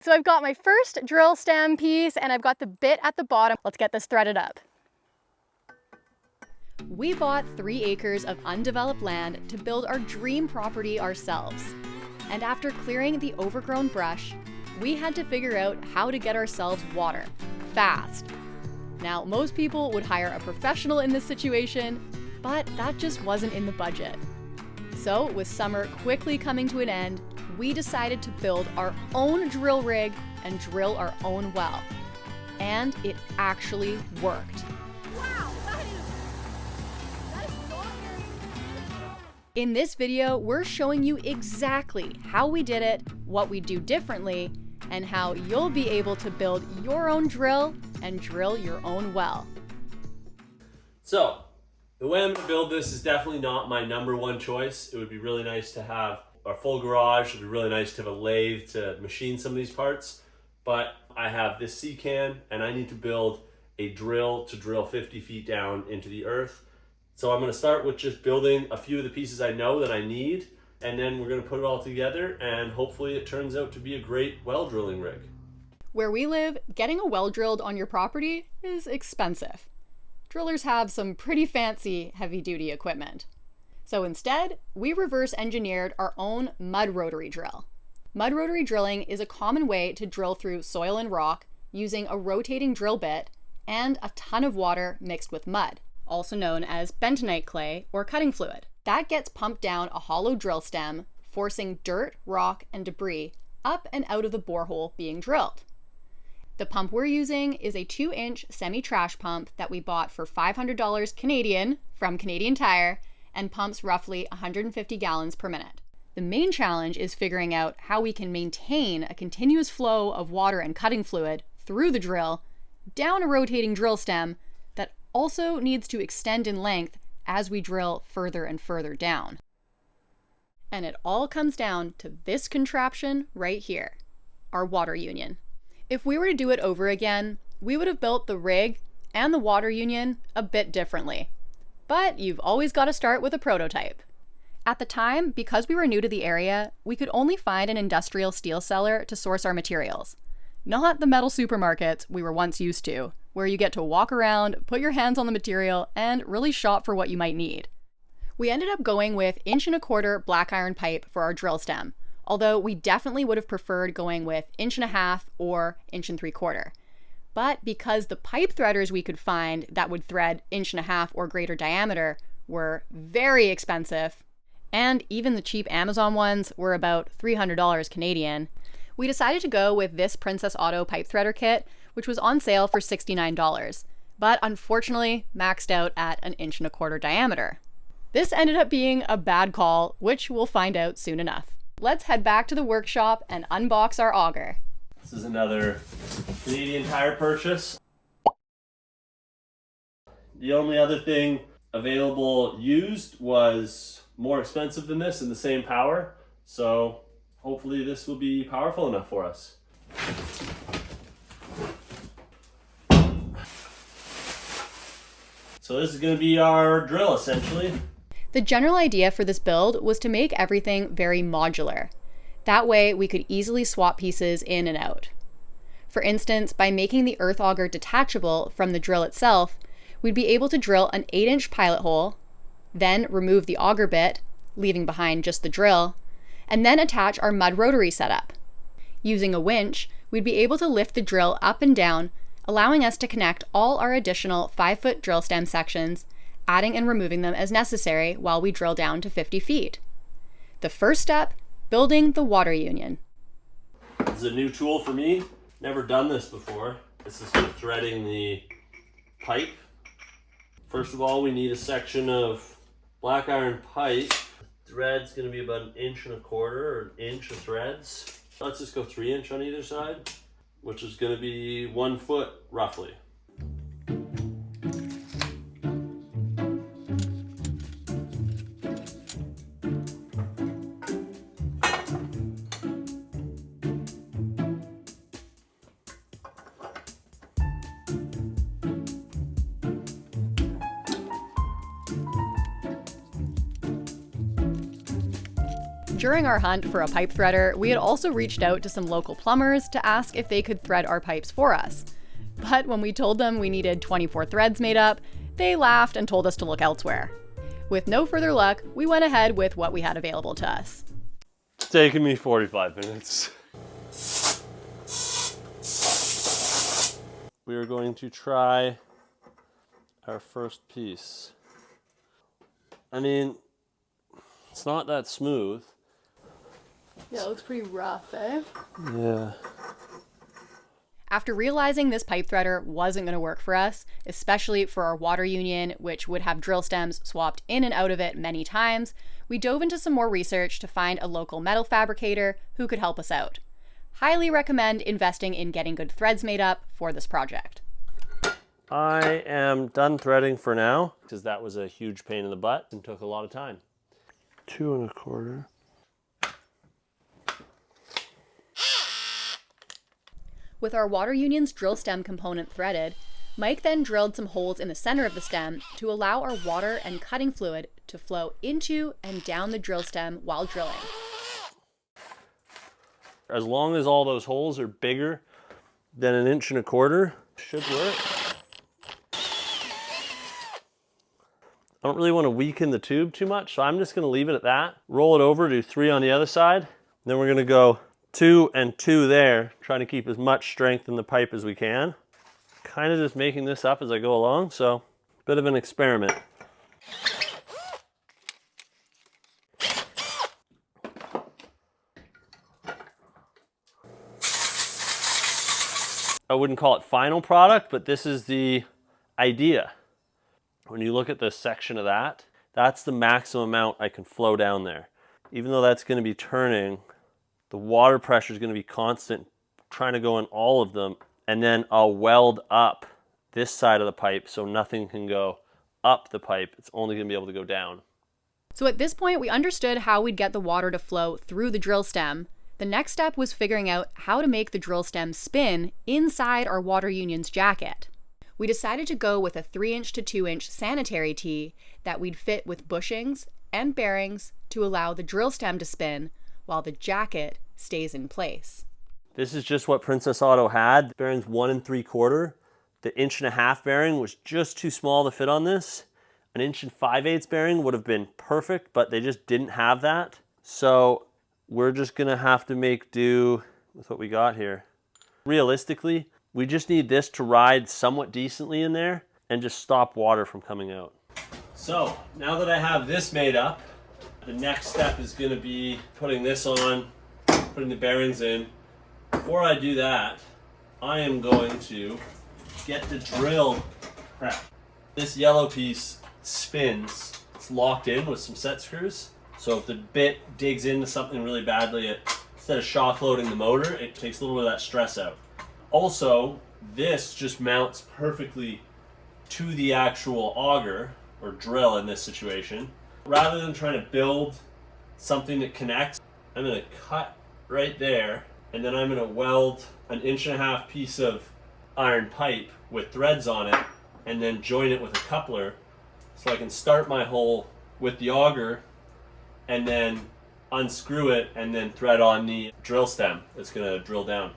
So I've got my first drill stem piece and I've got the bit at the bottom. Let's get this threaded up. We bought 3 acres of undeveloped land to build our dream property ourselves. And after clearing the overgrown brush, we had to figure out how to get ourselves water, fast. Now, most people would hire a professional in this situation, but that just wasn't in the budget. So, with summer quickly coming to an end, we decided to build our own drill rig and drill our own well. And it actually worked. Wow, that is not very easy. In this video, we're showing you exactly how we did it, what we do differently, and how you'll be able to build your own drill and drill your own well. So, the way I'm going to build this is definitely not my number one choice. It would be really nice to have a full garage. It would be really nice to have a lathe to machine some of these parts. But I have this C-can and I need to build a drill to drill 50 feet down into the earth. So I'm going to start with just building a few of the pieces I know that I need. And then we're going to put it all together and hopefully it turns out to be a great well drilling rig. Where we live, getting a well drilled on your property is expensive. Drillers have some pretty fancy heavy-duty equipment. So instead, we reverse engineered our own mud rotary drill. Mud rotary drilling is a common way to drill through soil and rock using a rotating drill bit and a ton of water mixed with mud, also known as bentonite clay or cutting fluid. That gets pumped down a hollow drill stem, forcing dirt, rock, and debris up and out of the borehole being drilled. The pump we're using is a 2-inch semi-trash pump that we bought for $500 Canadian from Canadian Tire and pumps roughly 150 gallons per minute. The main challenge is figuring out how we can maintain a continuous flow of water and cutting fluid through the drill down a rotating drill stem that also needs to extend in length as we drill further and further down. And it all comes down to this contraption right here, our water union. If we were to do it over again, we would have built the rig and the water union a bit differently. But you've always got to start with a prototype. At the time, because we were new to the area, we could only find an industrial steel seller to source our materials. Not the metal supermarkets we were once used to, where you get to walk around, put your hands on the material, and really shop for what you might need. We ended up going with 1.25" black iron pipe for our drill stem, although we definitely would have preferred going with 1.5" or 1.75". But because the pipe threaders we could find that would thread 1.5" or greater diameter were very expensive, and even the cheap Amazon ones were about $300 Canadian, we decided to go with this Princess Auto pipe threader kit, which was on sale for $69, but unfortunately maxed out at 1.25" diameter. This ended up being a bad call, which we'll find out soon enough. Let's head back to the workshop and unbox our auger. This is another Canadian Tire purchase. The only other thing available used was more expensive than this and the same power. So hopefully this will be powerful enough for us. So this is going to be our drill essentially. The general idea for this build was to make everything very modular. That way we could easily swap pieces in and out. For instance, by making the earth auger detachable from the drill itself, we'd be able to drill an 8-inch pilot hole, then remove the auger bit, leaving behind just the drill, and then attach our mud rotary setup. Using a winch, we'd be able to lift the drill up and down, allowing us to connect all our additional 5-foot drill stem sections, adding and removing them as necessary while we drill down to 50 feet. The first step, building the water union. This is a new tool for me. Never done this before. This is for threading the pipe. First of all, we need a section of black iron pipe. The thread's going to be about 1.25" or 1 inch of threads. Let's just go 3-inch on either side, which is going to be 1 foot roughly. During our hunt for a pipe threader, we had also reached out to some local plumbers to ask if they could thread our pipes for us. But when we told them we needed 24 threads made up, they laughed and told us to look elsewhere. With no further luck, we went ahead with what we had available to us. It's taken me 45 minutes. We are going to try our first piece. I mean, it's not that smooth. Yeah, it looks pretty rough, eh? Yeah. After realizing this pipe threader wasn't going to work for us, especially for our water union, which would have drill stems swapped in and out of it many times, we dove into some more research to find a local metal fabricator who could help us out. Highly recommend investing in getting good threads made up for this project. I am done threading for now, because that was a huge pain in the butt and took a lot of time. 2 1/4. With our water union's drill stem component threaded, Mike then drilled some holes in the center of the stem to allow our water and cutting fluid to flow into and down the drill stem while drilling. As long as all those holes are bigger than 1 1/4, should work. I don't really want to weaken the tube too much, so I'm just going to leave it at that. Roll it over, do 3 on the other side. Then we're going to go 2 and 2 there, trying to keep as much strength in the pipe as we can. Kind of just making this up as I go along, so a bit of an experiment. I wouldn't call it final product, but this is the idea. When you look at the section of that, that's the maximum amount I can flow down there. Even though that's going to be turning, the water pressure is going to be constant, trying to go in all of them, and then I'll weld up this side of the pipe so nothing can go up the pipe. It's only going to be able to go down. So at this point, we understood how we'd get the water to flow through the drill stem. The next step was figuring out how to make the drill stem spin inside our water union's jacket. We decided to go with a 3-inch to 2-inch sanitary tee that we'd fit with bushings and bearings to allow the drill stem to spin while the jacket stays in place. This is just what Princess Auto had. The bearing's 1 3/4. The 1.5 inch bearing was just too small to fit on this. An 1 5/8 bearing would have been perfect, but they just didn't have that. So we're just gonna have to make do with what we got here. Realistically, we just need this to ride somewhat decently in there and just stop water from coming out. So now that I have this made up, the next step is going to be putting this on, putting the bearings in. Before I do that, I am going to get the drill prepped. This yellow piece spins. It's locked in with some set screws. So if the bit digs into something really badly, instead of shock loading the motor, it takes a little bit of that stress out. Also, this just mounts perfectly to the actual auger, or drill in this situation. Rather than trying to build something that connects, I'm going to cut right there, and then I'm going to weld an 1.5 inch piece of iron pipe with threads on it, and then join it with a coupler, so I can start my hole with the auger, and then unscrew it, and then thread on the drill stem that's going to drill down.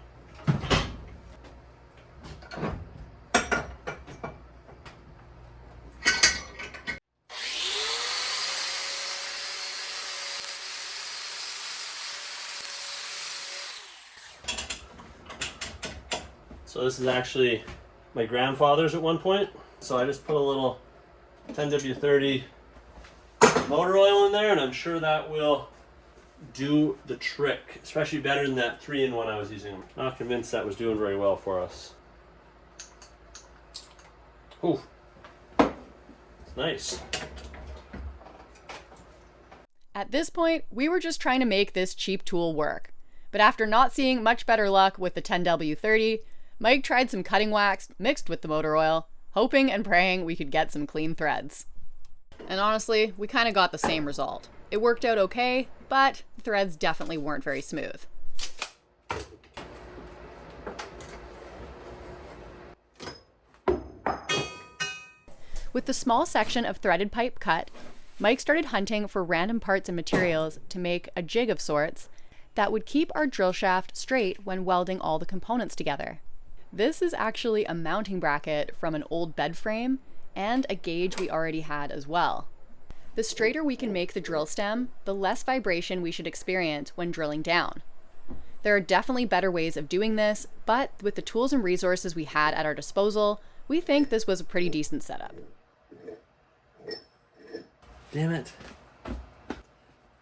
So this is actually my grandfather's at one point. So I just put a little 10W30 motor oil in there, and I'm sure that will do the trick, especially better than that 3-in-1 I was using. Not convinced that was doing very well for us. Ooh, it's nice. At this point, we were just trying to make this cheap tool work. But after not seeing much better luck with the 10W30, Mike tried some cutting wax mixed with the motor oil, hoping and praying we could get some clean threads. And honestly, we kind of got the same result. It worked out okay, but the threads definitely weren't very smooth. With the small section of threaded pipe cut, Mike started hunting for random parts and materials to make a jig of sorts that would keep our drill shaft straight when welding all the components together. This is actually a mounting bracket from an old bed frame and a gauge we already had as well. The straighter we can make the drill stem, the less vibration we should experience when drilling down. There are definitely better ways of doing this, but with the tools and resources we had at our disposal, we think this was a pretty decent setup. Damn it.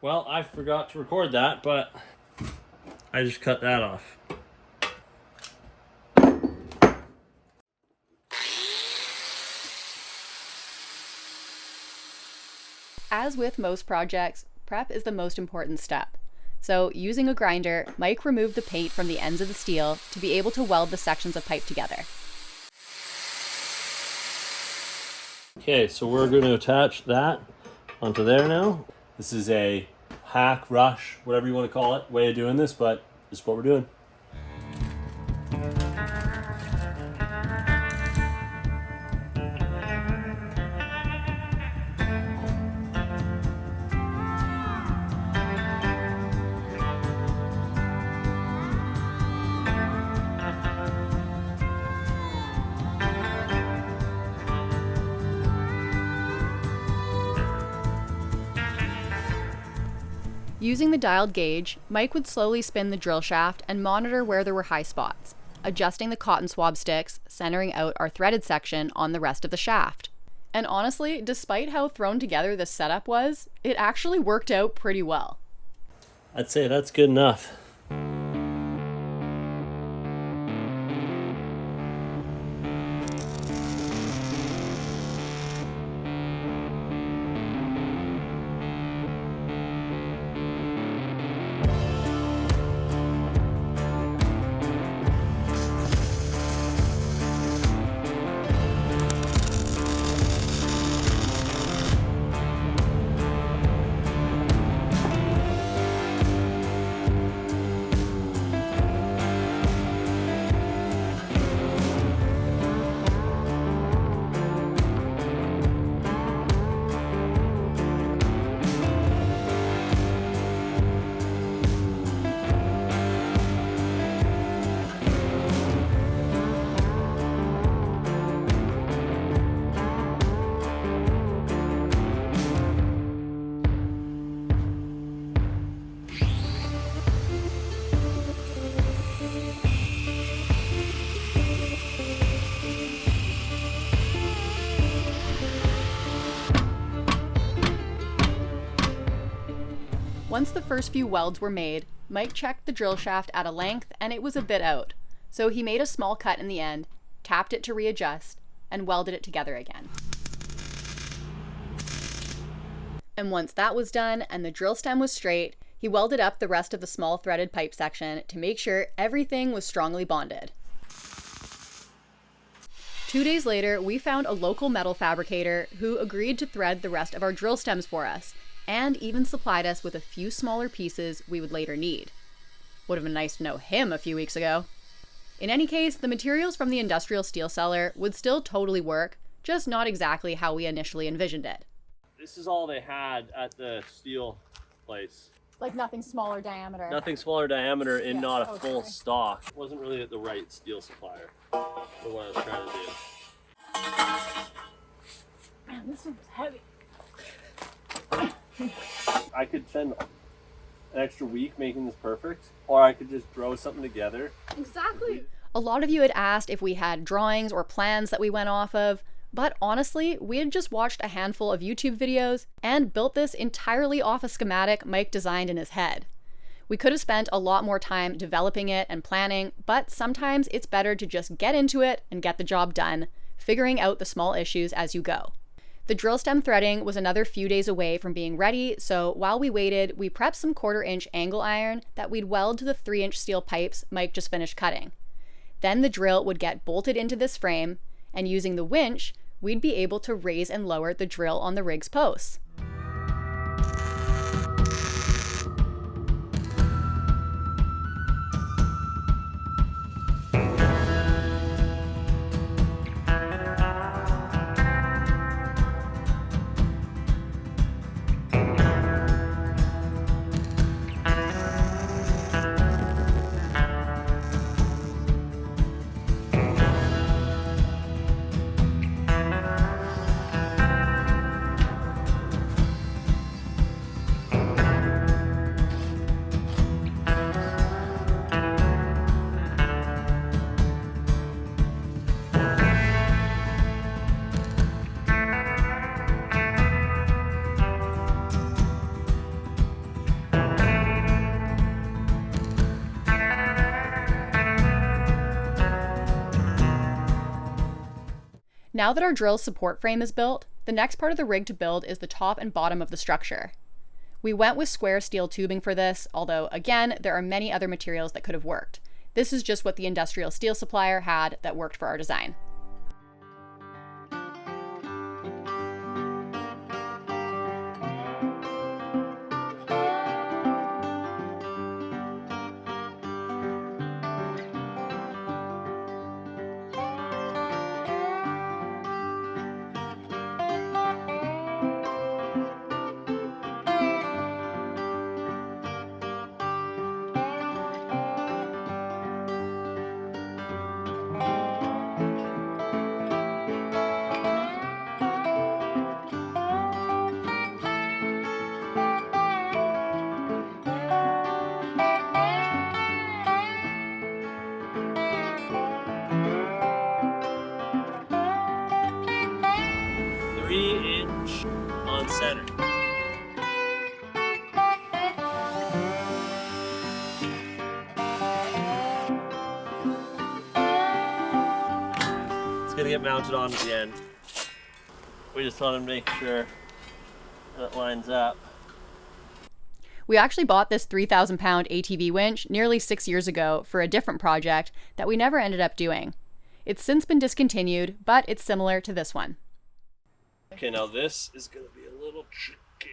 Well, I forgot to record that, but I just cut that off. As with most projects, prep is the most important step. So using a grinder, Mike removed the paint from the ends of the steel to be able to weld the sections of pipe together. Okay, so we're going to attach that onto there now. This is a hack, rush, whatever you want to call it, way of doing this, but this is what we're doing. Using the dialed gauge, Mike would slowly spin the drill shaft and monitor where there were high spots, adjusting the cotton swab sticks, centering out our threaded section on the rest of the shaft. And honestly, despite how thrown together this setup was, it actually worked out pretty well. I'd say that's good enough. Once the first few welds were made, Mike checked the drill shaft at a length and it was a bit out. So he made a small cut in the end, tapped it to readjust, and welded it together again. And once that was done and the drill stem was straight, he welded up the rest of the small threaded pipe section to make sure everything was strongly bonded. 2 days later, we found a local metal fabricator who agreed to thread the rest of our drill stems for us, and even supplied us with a few smaller pieces we would later need. Would have been nice to know him a few weeks ago. In any case, the materials from the industrial steel cellar would still totally work, just not exactly how we initially envisioned it. This is all they had at the steel place. Like nothing smaller diameter. Nothing smaller diameter and Yeah. not a Oh, full sorry. stock. Wasn't really the right steel supplier for what I was trying to do. Man, this one's heavy. I could spend an extra week making this perfect, or I could just throw something together. Exactly. A lot of you had asked if we had drawings or plans that we went off of, but honestly, we had just watched a handful of YouTube videos and built this entirely off a schematic Mike designed in his head. We could have spent a lot more time developing it and planning, but sometimes it's better to just get into it and get the job done, figuring out the small issues as you go. The drill stem threading was another few days away from being ready, so while we waited, we prepped some 1/4-inch angle iron that we'd weld to the 3-inch steel pipes Mike just finished cutting. Then the drill would get bolted into this frame, and using the winch, we'd be able to raise and lower the drill on the rig's posts. Now that our drill support frame is built, the next part of the rig to build is the top and bottom of the structure. We went with square steel tubing for this, although again, there are many other materials that could have worked. This is just what the industrial steel supplier had that worked for our design. On center. It's gonna get mounted on at the end. We just want to make sure that it lines up. We actually bought this 3,000-pound ATV winch nearly 6 years ago for a different project that we never ended up doing. It's since been discontinued, but it's similar to this one. Okay, now this is gonna be a little tricky.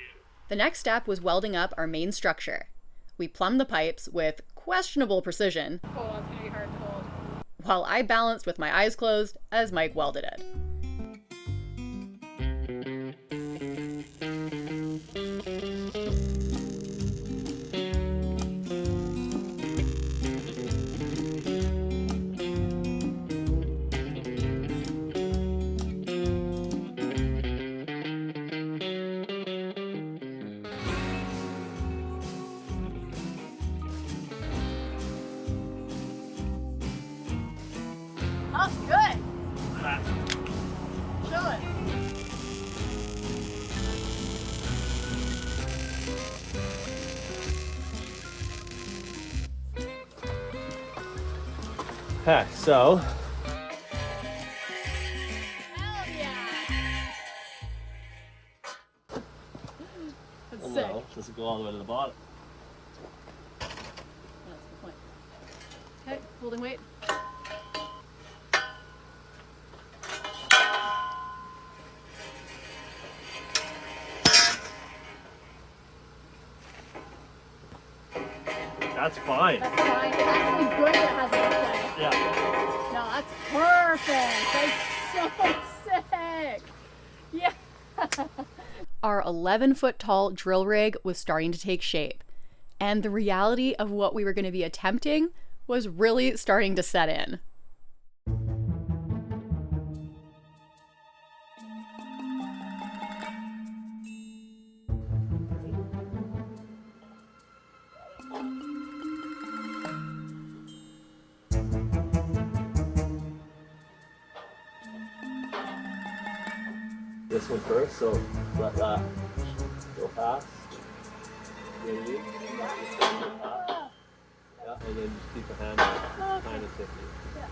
The next step was welding up our main structure. We plumbed the pipes with questionable precision, Oh, it's gonna be hard to hold. while I balanced with my eyes closed as Mike welded it. That's good. Show it. Okay, so Hell yeah. That's sick. no, does it go all the way to the bottom? That's the point. Okay, holding weight. That's fine. That's fine. It's actually good that it has a play. Yeah. No, that's perfect. That's so sick. Yeah. Our 11-foot tall drill rig was starting to take shape, and the reality of what we were going to be attempting was really starting to set in. This one first, so let that go past. Maybe. Yeah, and then just keep a hand kind of tippy. Yeah.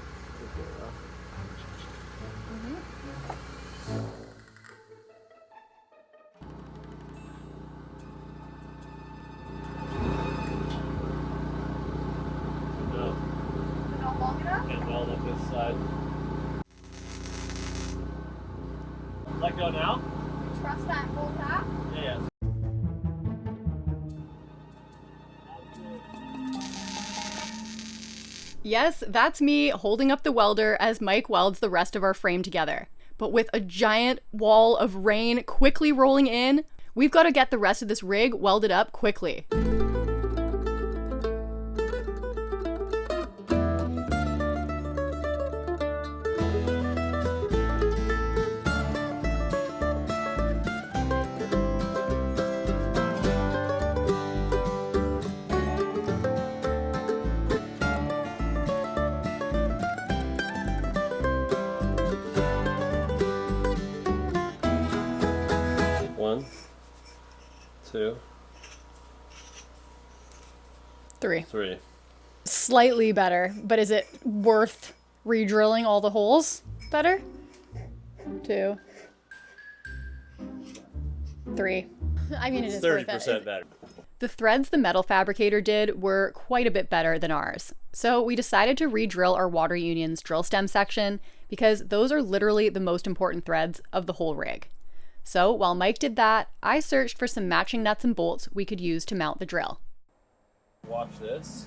No, Is it not long enough? and weld up this side. Let go now? Trust that whole tap. Yeah, yeah. Yes, that's me holding up the welder as Mike welds the rest of our frame together. But with a giant wall of rain quickly rolling in, we've got to get the rest of this rig welded up quickly. One, two, three. Slightly better, but is it worth re-drilling all the holes better? 2, 3. I mean, it is 30% better. The threads the metal fabricator did were quite a bit better than ours. So we decided to re-drill our water union's drill stem section because those are literally the most important threads of the whole rig. So while Mike did that, I searched for some matching nuts and bolts we could use to mount the drill. Watch this.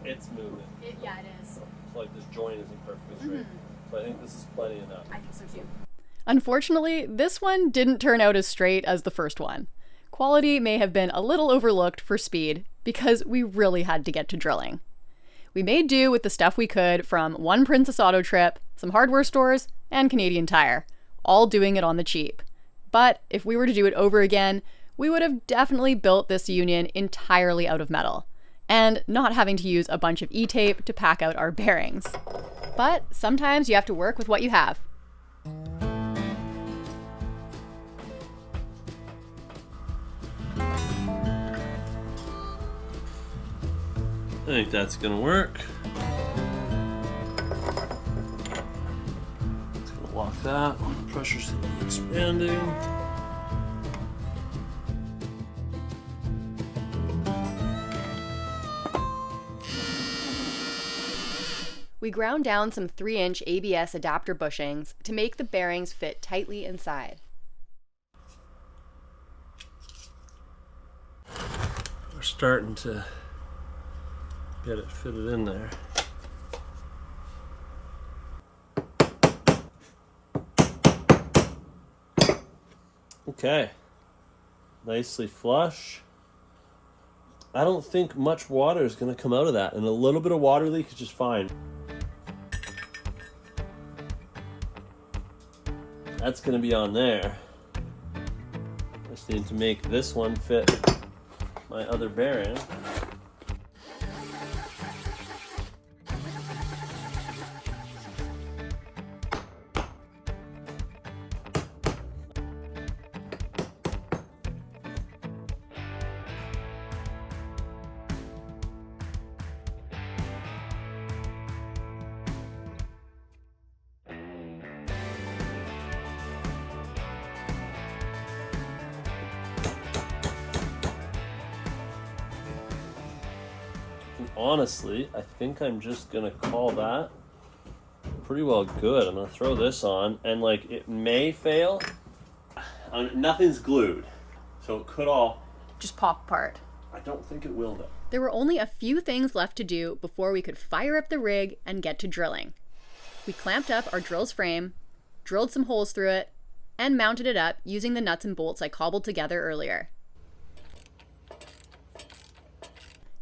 It's moving. Yeah, it is. It's like this joint isn't perfectly straight. So I think this is plenty enough. I think so too. Unfortunately, this one didn't turn out as straight as the first one. Quality may have been a little overlooked for speed because we really had to get to drilling. We made do with the stuff we could from one Princess Auto trip, some hardware stores, and Canadian Tire, all doing it on the cheap. But if we were to do it over again, we would have definitely built this union entirely out of metal, and not having to use a bunch of E-tape to pack out our bearings. But sometimes you have to work with what you have. I think that's gonna work. Just gonna lock that. Pressure's expanding. We ground down some 3-inch ABS adapter bushings to make the bearings fit tightly inside. We're starting to get it fitted in there. Okay, nicely flush. I don't think much water is going to come out of that, and a little bit of water leak is just fine. That's going to be on there. Just need to make this one fit my other bearing. Honestly, I think I'm just gonna call that pretty well good. I'm gonna throw this on, and like it may fail. Nothing's glued, so it could all Just pop apart. I don't think it will though. There were only a few things left to do before we could fire up the rig and get to drilling. We clamped up our drill's frame, drilled some holes through it, and mounted it up using the nuts and bolts I cobbled together earlier.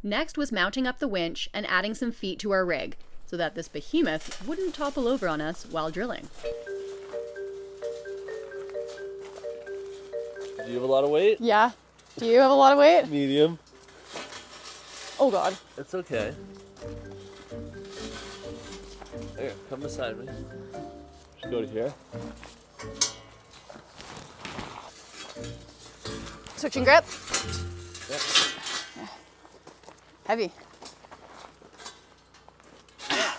Next was mounting up the winch and adding some feet to our rig so that this behemoth wouldn't topple over on us while drilling. Do you have a lot of weight? Yeah. Do you have a lot of weight? Medium. Oh God. It's okay. Here, come beside me. Just go to here. Switching grip. Yep. Heavy.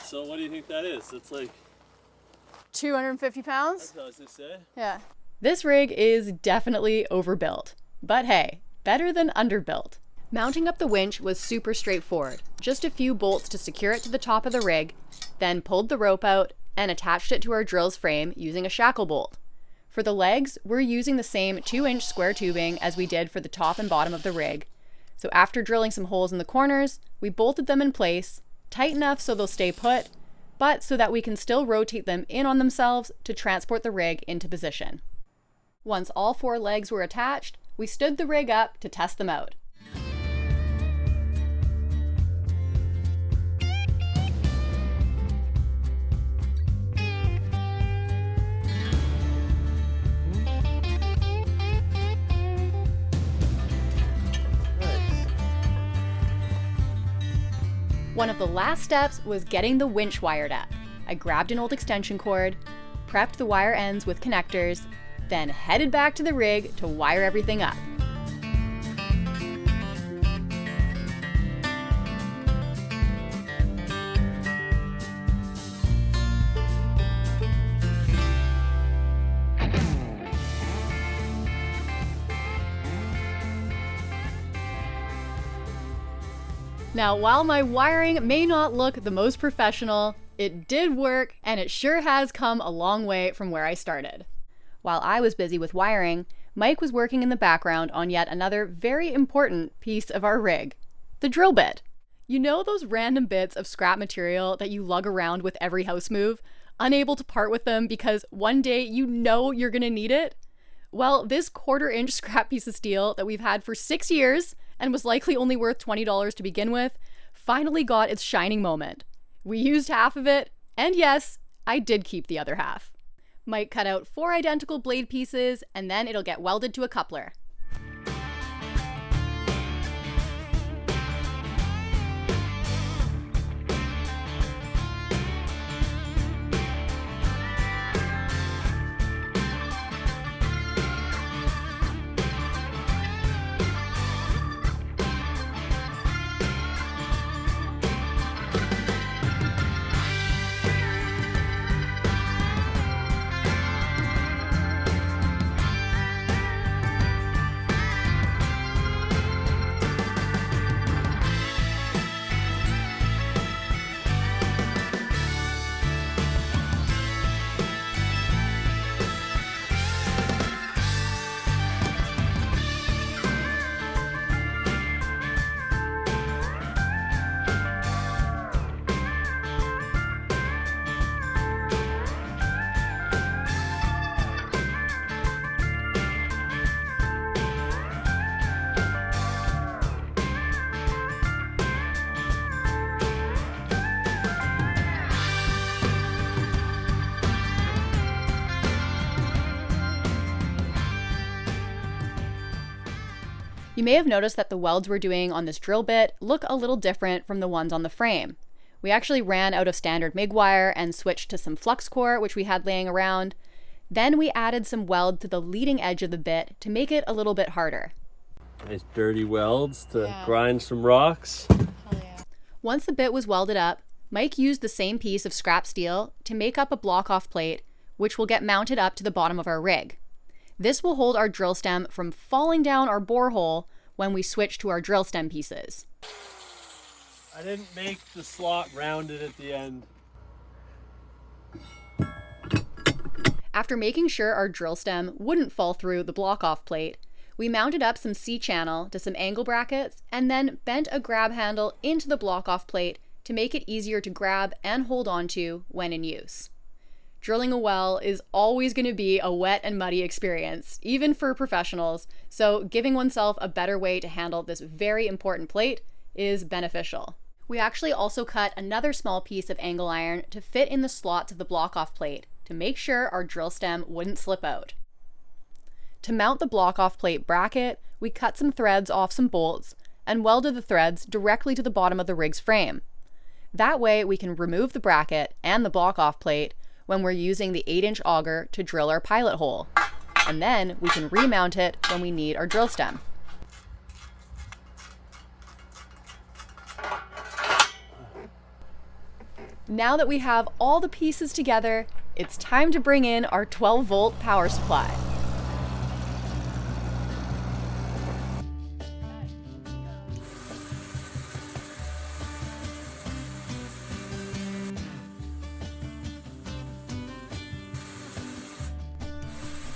So what do you think that is? It's like 250 pounds? that's what I was gonna say. Yeah. This rig is definitely overbuilt. But hey, better than underbuilt. Mounting up the winch was super straightforward. Just a few bolts to secure it to the top of the rig, then pulled the rope out and attached it to our drill's frame using a shackle bolt. For the legs, we're using the same 2-inch square tubing as we did for the top and bottom of the rig. So after drilling some holes in the corners, we bolted them in place, tight enough so they'll stay put, but so that we can still rotate them in on themselves to transport the rig into position. Once all 4 legs were attached, we stood the rig up to test them out. One of the last steps was getting the winch wired up. I grabbed an old extension cord, prepped the wire ends with connectors, then headed back to the rig to wire everything up. Now, while my wiring may not look the most professional, it did work, and it sure has come a long way from where I started. While I was busy with wiring, Mike was working in the background on yet another very important piece of our rig, the drill bit. You know those random bits of scrap material that you lug around with every house move, unable to part with them because one day you know you're gonna need it? Well, this 1/4-inch scrap piece of steel that we've had for 6 years and was likely only worth $20 to begin with, finally got its shining moment. We used half of it, and yes, I did keep the other half. Mike cut out 4 identical blade pieces, and then it'll get welded to a coupler. You may have noticed that the welds we're doing on this drill bit look a little different from the ones on the frame. We actually ran out of standard MIG wire and switched to some flux core, which we had laying around. Then we added some weld to the leading edge of the bit to make it a little bit harder. Nice dirty welds to grind some rocks. Hell yeah. Once the bit was welded up, Mike used the same piece of scrap steel to make up a block-off plate, which will get mounted up to the bottom of our rig. This will hold our drill stem from falling down our borehole when we switch to our drill stem pieces. I didn't make the slot rounded at the end. After making sure our drill stem wouldn't fall through the block-off plate, we mounted up some C-channel to some angle brackets and then bent a grab handle into the block-off plate to make it easier to grab and hold onto when in use. Drilling a well is always going to be a wet and muddy experience, even for professionals, so giving oneself a better way to handle this very important plate is beneficial. We actually also cut another small piece of angle iron to fit in the slots of the block-off plate to make sure our drill stem wouldn't slip out. To mount the block-off plate bracket, we cut some threads off some bolts and welded the threads directly to the bottom of the rig's frame. That way we can remove the bracket and the block-off plate when we're using the 8-inch auger to drill our pilot hole, and then we can remount it when we need our drill stem. Now that we have all the pieces together, it's time to bring in our 12-volt power supply.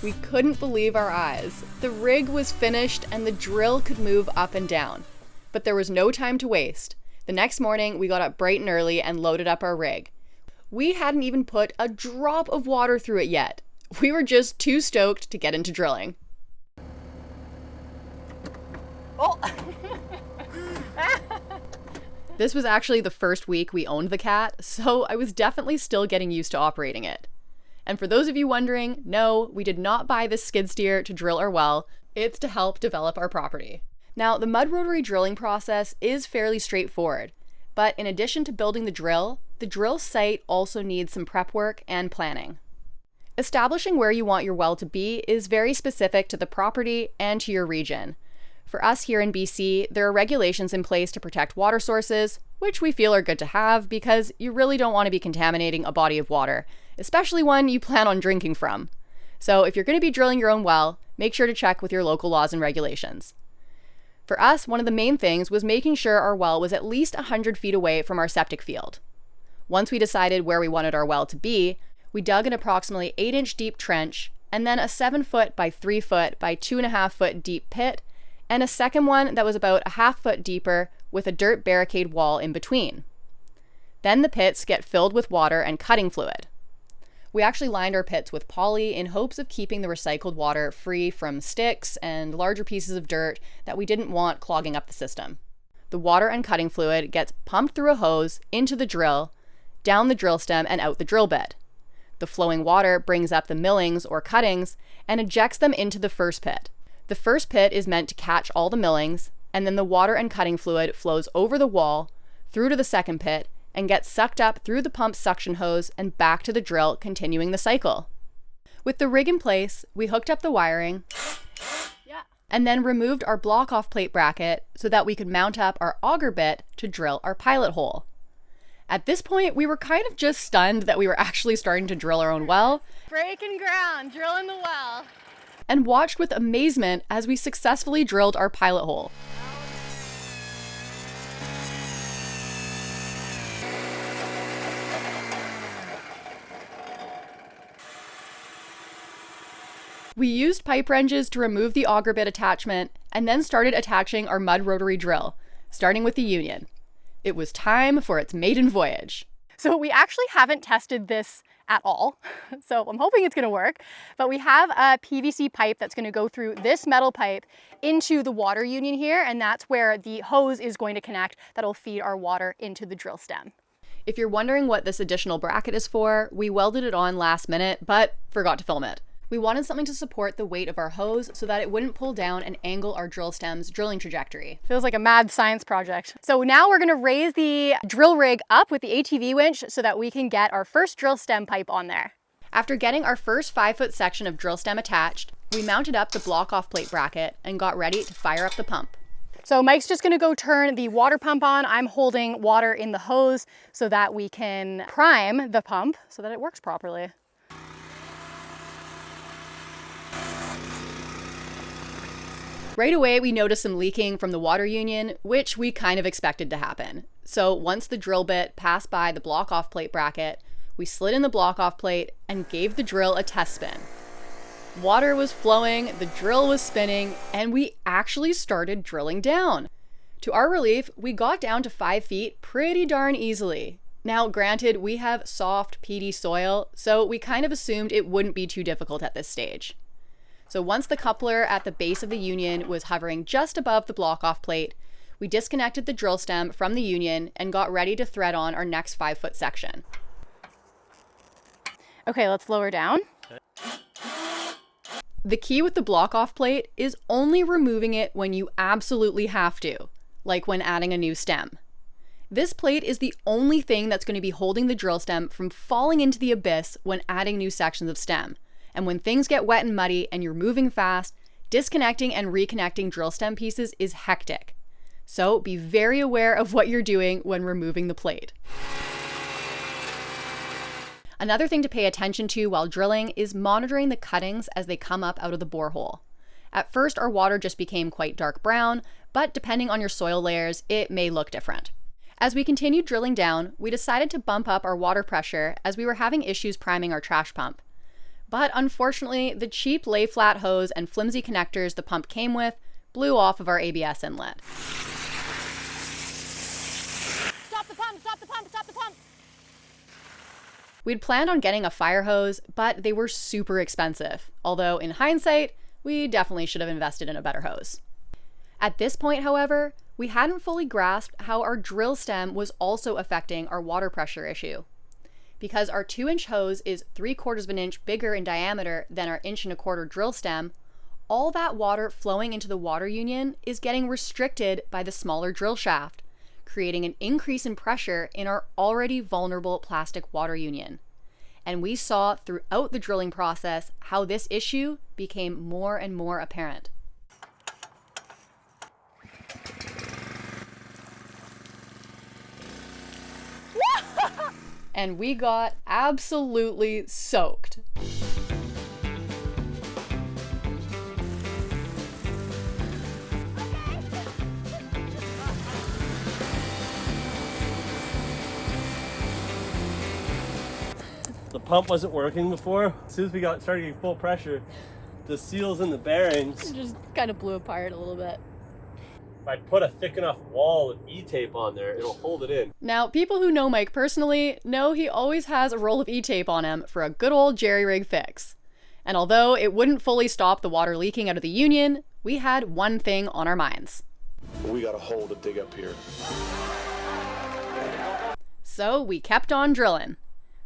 We couldn't believe our eyes. The rig was finished and the drill could move up and down. But there was no time to waste. The next morning, we got up bright and early and loaded up our rig. We hadn't even put a drop of water through it yet. We were just too stoked to get into drilling. Oh! This was actually the first week we owned the cat, so I was definitely still getting used to operating it. And for those of you wondering, no, we did not buy this skid steer to drill our well. It's to help develop our property. Now, the mud rotary drilling process is fairly straightforward, but in addition to building the drill site also needs some prep work and planning. Establishing where you want your well to be is very specific to the property and to your region. For us here in BC, there are regulations in place to protect water sources, which we feel are good to have because you really don't want to be contaminating a body of water, especially one you plan on drinking from. So if you're going to be drilling your own well, make sure to check with your local laws and regulations. For us, one of the main things was making sure our well was at least 100 feet away from our septic field. Once we decided where we wanted our well to be, we dug an approximately 8-inch deep trench, and then a 7-foot by 3-foot by 2.5-foot deep pit, and a second one that was about a half-foot deeper with a dirt barricade wall in between. Then the pits get filled with water and cutting fluid. We actually lined our pits with poly in hopes of keeping the recycled water free from sticks and larger pieces of dirt that we didn't want clogging up the system. The water and cutting fluid gets pumped through a hose into the drill, down the drill stem and out the drill bit. The flowing water brings up the millings or cuttings and ejects them into the first pit. The first pit is meant to catch all the millings, and then the water and cutting fluid flows over the wall, through to the second pit, and gets sucked up through the pump's suction hose and back to the drill, continuing the cycle. With the rig in place, we hooked up the wiring and then removed our block-off plate bracket so that we could mount up our auger bit to drill our pilot hole. At this point, we were kind of just stunned that we were actually starting to drill our own well. Breaking ground, drilling the well. And watched with amazement as we successfully drilled our pilot hole. We used pipe wrenches to remove the auger bit attachment and then started attaching our mud rotary drill, starting with the union. It was time for its maiden voyage. So we actually haven't tested this at all, so I'm hoping it's going to work. But we have a PVC pipe that's going to go through this metal pipe into the water union here, and that's where the hose is going to connect that'll feed our water into the drill stem. If you're wondering what this additional bracket is for, we welded it on last minute, but forgot to film it. We wanted something to support the weight of our hose so that it wouldn't pull down and angle our drill stem's drilling trajectory. Feels like a mad science project. So now we're gonna raise the drill rig up with the ATV winch so that we can get our first drill stem pipe on there. After getting our first 5-foot section of drill stem attached, we mounted up the block-off plate bracket and got ready to fire up the pump. So Mike's just gonna go turn the water pump on. I'm holding water in the hose so that we can prime the pump so that it works properly. Right away, we noticed some leaking from the water union, which we kind of expected to happen. So once the drill bit passed by the block-off plate bracket, we slid in the block-off plate and gave the drill a test spin. Water was flowing, the drill was spinning, and we actually started drilling down. To our relief, we got down to 5 feet pretty darn easily. Now, granted, we have soft, peaty soil, so we kind of assumed it wouldn't be too difficult at this stage. So once the coupler at the base of the union was hovering just above the block-off plate, we disconnected the drill stem from the union and got ready to thread on our next 5-foot section. Okay, let's lower down. The key with the block-off plate is only removing it when you absolutely have to, like when adding a new stem. This plate is the only thing that's going to be holding the drill stem from falling into the abyss when adding new sections of stem. And when things get wet and muddy and you're moving fast, disconnecting and reconnecting drill stem pieces is hectic. So be very aware of what you're doing when removing the plate. Another thing to pay attention to while drilling is monitoring the cuttings as they come up out of the borehole. At first, our water just became quite dark brown, but depending on your soil layers, it may look different. As we continued drilling down, we decided to bump up our water pressure as we were having issues priming our trash pump. But unfortunately, the cheap lay-flat hose and flimsy connectors the pump came with blew off of our ABS inlet. Stop the pump, stop the pump, stop the pump! We'd planned on getting a fire hose, but they were super expensive. Although in hindsight, we definitely should have invested in a better hose. At this point, however, we hadn't fully grasped how our drill stem was also affecting our water pressure issue. Because our 2-inch hose is 3/4 of an inch bigger in diameter than our 1.25-inch drill stem, all that water flowing into the water union is getting restricted by the smaller drill shaft, creating an increase in pressure in our already vulnerable plastic water union. And we saw throughout the drilling process how this issue became more and more apparent. And we got absolutely soaked. the pump wasn't working before. As soon as we started getting full pressure, the seals in the bearings It just kind of blew apart a little bit. if I put a thick enough wall of E-tape on there, it'll hold it in. Now, people who know Mike personally know he always has a roll of E-tape on him for a good old jerry-rig fix. And although it wouldn't fully stop the water leaking out of the union, we had one thing on our minds. We got a hole to dig up here. So we kept on drilling.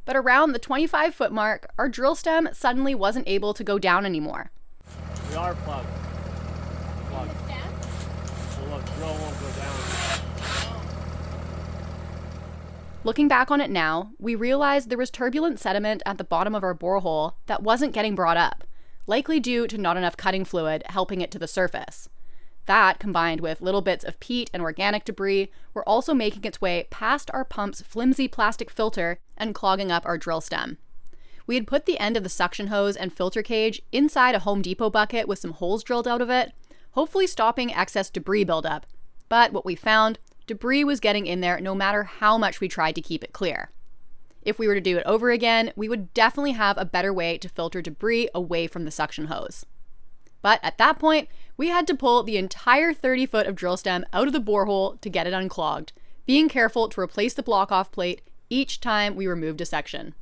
But around the 25-foot mark, our drill stem suddenly wasn't able to go down anymore. We are plugged. So look, drill won't go down. Looking back on it now, we realized there was turbulent sediment at the bottom of our borehole that wasn't getting brought up, likely due to not enough cutting fluid helping it to the surface. That, combined with little bits of peat and organic debris, were also making its way past our pump's flimsy plastic filter and clogging up our drill stem. We had put the end of the suction hose and filter cage inside a Home Depot bucket with some holes drilled out of it, hopefully stopping excess debris buildup. But what we found, debris was getting in there no matter how much we tried to keep it clear. If we were to do it over again, we would definitely have a better way to filter debris away from the suction hose. But at that point, we had to pull the entire 30 foot of drill stem out of the borehole to get it unclogged, being careful to replace the block-off plate each time we removed a section.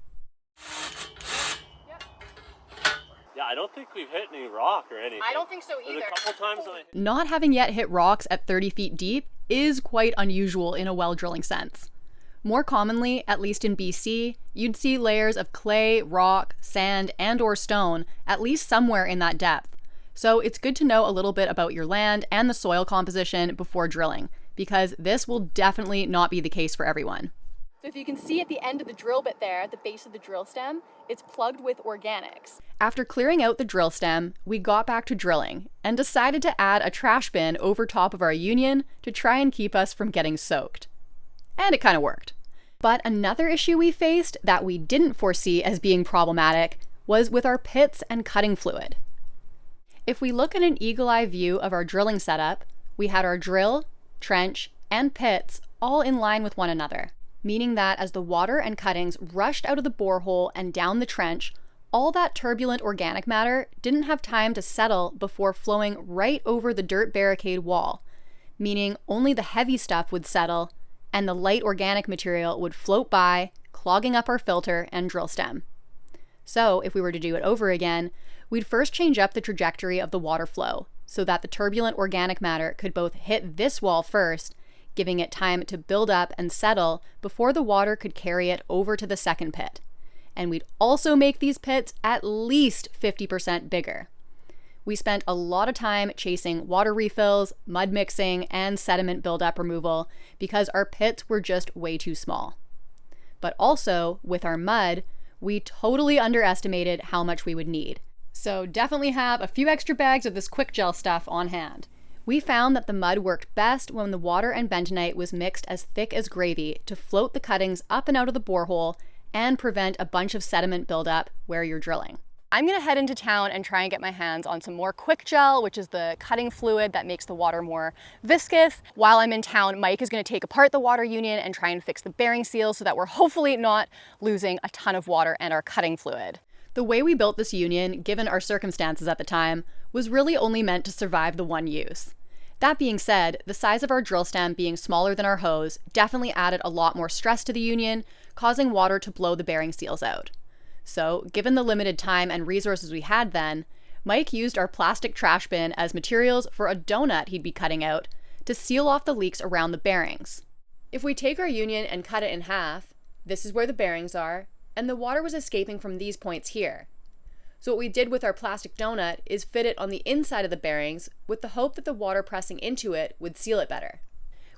Yeah, I don't think we've hit any rock or anything. I don't think so either. There's a couple times when I hit... Not having yet hit rocks at 30 feet deep is quite unusual in a well drilling sense. More commonly, at least in BC, you'd see layers of clay, rock, sand, and/or stone at least somewhere in that depth. So it's good to know a little bit about your land and the soil composition before drilling, because this will definitely not be the case for everyone. So if you can see at the end of the drill bit there, at the base of the drill stem, it's plugged with organics. After clearing out the drill stem, we got back to drilling and decided to add a trash bin over top of our union to try and keep us from getting soaked. And it kind of worked. But another issue we faced that we didn't foresee as being problematic was with our pits and cutting fluid. If we look at an eagle-eye view of our drilling setup, we had our drill, trench, and pits all in line with one another, meaning that as the water and cuttings rushed out of the borehole and down the trench, all that turbulent organic matter didn't have time to settle before flowing right over the dirt barricade wall, meaning only the heavy stuff would settle and the light organic material would float by, clogging up our filter and drill stem. So if we were to do it over again, we'd first change up the trajectory of the water flow so that the turbulent organic matter could both hit this wall first, giving it time to build up and settle before the water could carry it over to the second pit. And we'd also make these pits at least 50% bigger. We spent a lot of time chasing water refills, mud mixing, and sediment buildup removal because our pits were just way too small. But also, with our mud, we totally underestimated how much we would need. So definitely have a few extra bags of this quick gel stuff on hand. We found that the mud worked best when the water and bentonite was mixed as thick as gravy to float the cuttings up and out of the borehole and prevent a bunch of sediment buildup where you're drilling. I'm gonna head into town and try and get my hands on some more quick gel, which is the cutting fluid that makes the water more viscous. While I'm in town, Mike is gonna take apart the water union and try and fix the bearing seals so that we're hopefully not losing a ton of water and our cutting fluid. The way we built this union, given our circumstances at the time, was really only meant to survive the one use. That being said, the size of our drill stem being smaller than our hose definitely added a lot more stress to the union, causing water to blow the bearing seals out. So, given the limited time and resources we had then, Mike used our plastic trash bin as materials for a donut he'd be cutting out to seal off the leaks around the bearings. If we take our union and cut it in half, this is where the bearings are, and the water was escaping from these points here. So what we did with our plastic donut is fit it on the inside of the bearings with the hope that the water pressing into it would seal it better.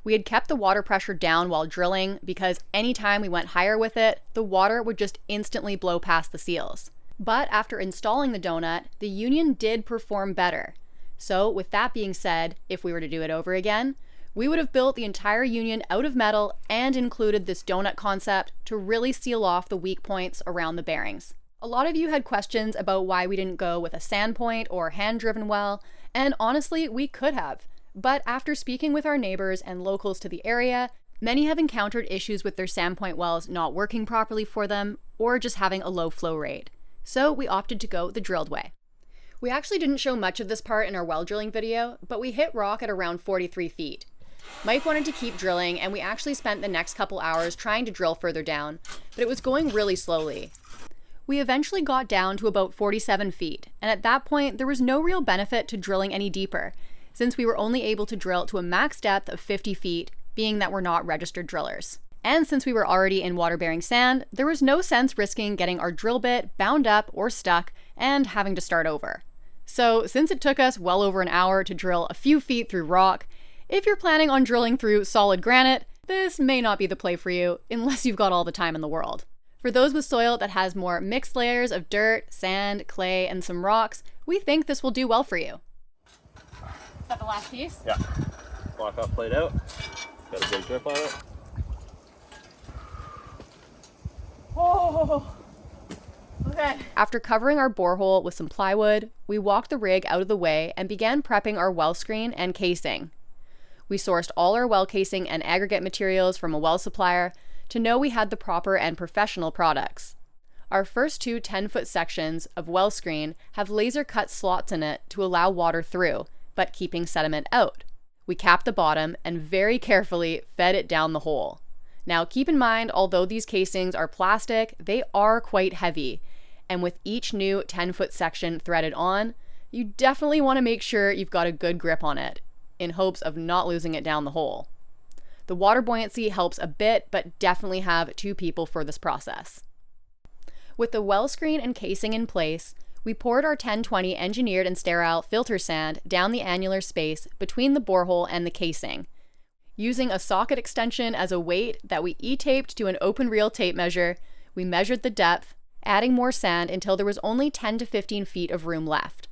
We had kept the water pressure down while drilling because anytime we went higher with it, the water would just instantly blow past the seals. But after installing the donut, the union did perform better. So with that being said, if we were to do it over again, we would have built the entire union out of metal and included this donut concept to really seal off the weak points around the bearings. A lot of you had questions about why we didn't go with a sand point or hand-driven well, and honestly, we could have. But after speaking with our neighbors and locals to the area, Many have encountered issues with their sandpoint wells not working properly for them or just having a low flow rate. So we opted to go the drilled way. We actually didn't show much of this part in our well drilling video, but we hit rock at around 43 feet. Mike wanted to keep drilling, and we actually spent the next couple hours trying to drill further down, but it was going really slowly. We eventually got down to about 47 feet, and at that point there was no real benefit to drilling any deeper, since we were only able to drill to a max depth of 50 feet, being that we're not registered drillers. And since we were already in water-bearing sand, there was no sense risking getting our drill bit bound up or stuck and having to start over. So since it took us well over an hour to drill a few feet through rock, if you're planning on drilling through solid granite, this may not be the play for you unless you've got all the time in the world. For those with soil that has more mixed layers of dirt, sand, clay, and some rocks, we think this will do well for you. Is that the last piece? Yeah. Block off plate out. Got a big grip on it. Oh, okay. After covering our borehole with some plywood, we walked the rig out of the way and began prepping our well screen and casing. We sourced all our well casing and aggregate materials from a well supplier to know we had the proper and professional products. Our first two 10-foot sections of well screen have laser cut slots in it to allow water through, but keeping sediment out. We capped the bottom and very carefully fed it down the hole. Now keep in mind, although these casings are plastic, they are quite heavy, and with each new 10-foot section threaded on, you definitely want to make sure you've got a good grip on it, in hopes of not losing it down the hole. The water buoyancy helps a bit, but definitely have two people for this process. With the well screen and casing in place, we poured our 1020 engineered and sterile filter sand down the annular space between the borehole and the casing. Using a socket extension as a weight that we e-taped to an open reel tape measure, we measured the depth, adding more sand until there was only 10 to 15 feet of room left.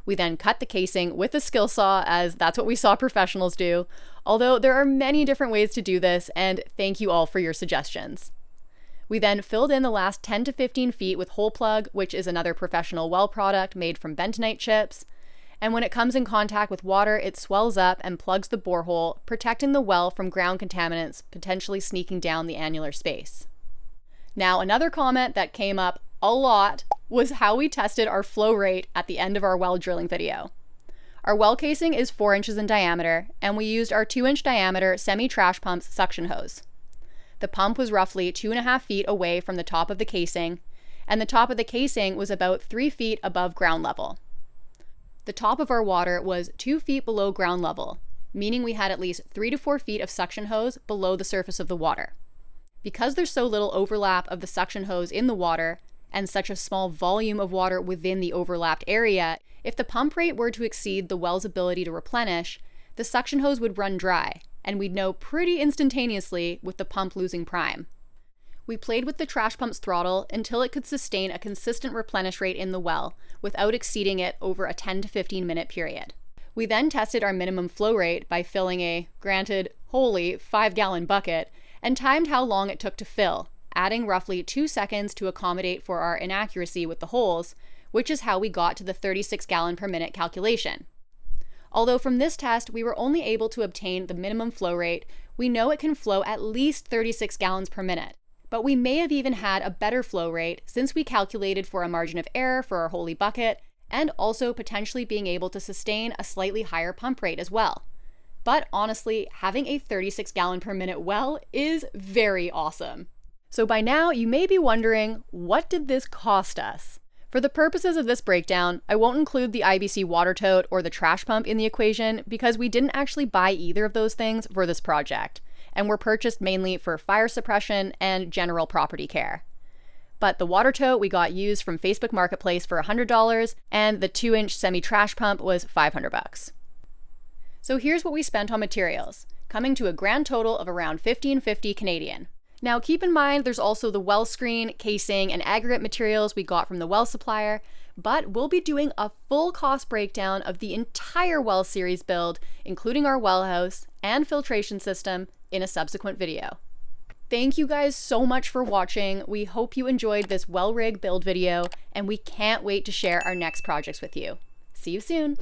We then cut the casing with a skill saw, as that's what we saw professionals do, although there are many different ways to do this, and thank you all for your suggestions. We then filled in the last 10 to 15 feet with hole plug, which is another professional well product made from bentonite chips, and when it comes in contact with water, it swells up and plugs the borehole, protecting the well from ground contaminants potentially sneaking down the annular space. Now, another comment that came up a lot was how we tested our flow rate at the end of our well drilling video. Our well casing is 4 inches in diameter, and we used our 2-inch diameter semi-trash pump's suction hose. The pump was roughly 2.5 feet away from the top of the casing, and the top of the casing was about 3 feet above ground level. The top of our water was 2 feet below ground level, meaning we had at least 3 to 4 feet of suction hose below the surface of the water. Because there's so little overlap of the suction hose in the water, and such a small volume of water within the overlapped area, if the pump rate were to exceed the well's ability to replenish, the suction hose would run dry, and we'd know pretty instantaneously with the pump losing prime. We played with the trash pump's throttle until it could sustain a consistent replenish rate in the well without exceeding it over a 10 to 15 minute period. We then tested our minimum flow rate by filling a, granted, wholly 5-gallon bucket and timed how long it took to fill, adding roughly 2 seconds to accommodate for our inaccuracy with the holes, which is how we got to the 36 gallon per minute calculation. Although from this test we were only able to obtain the minimum flow rate, we know it can flow at least 36 gallons per minute. But we may have even had a better flow rate since we calculated for a margin of error for our holy bucket, and also potentially being able to sustain a slightly higher pump rate as well. But honestly, having a 36 gallon per minute well is very awesome. So by now you may be wondering, what did this cost us? For the purposes of this breakdown, I won't include the IBC water tote or the trash pump in the equation because we didn't actually buy either of those things for this project, and were purchased mainly for fire suppression and general property care. But the water tote we got used from Facebook Marketplace for $100, and the 2-inch semi-trash pump was $500. So here's what we spent on materials, coming to a grand total of around $1,550 Canadian. Now keep in mind there's also the well screen, casing, and aggregate materials we got from the well supplier, but we'll be doing a full cost breakdown of the entire well series build, including our well house and filtration system, in a subsequent video. Thank you guys so much for watching. We hope you enjoyed this well rig build video, and we can't wait to share our next projects with you. See you soon.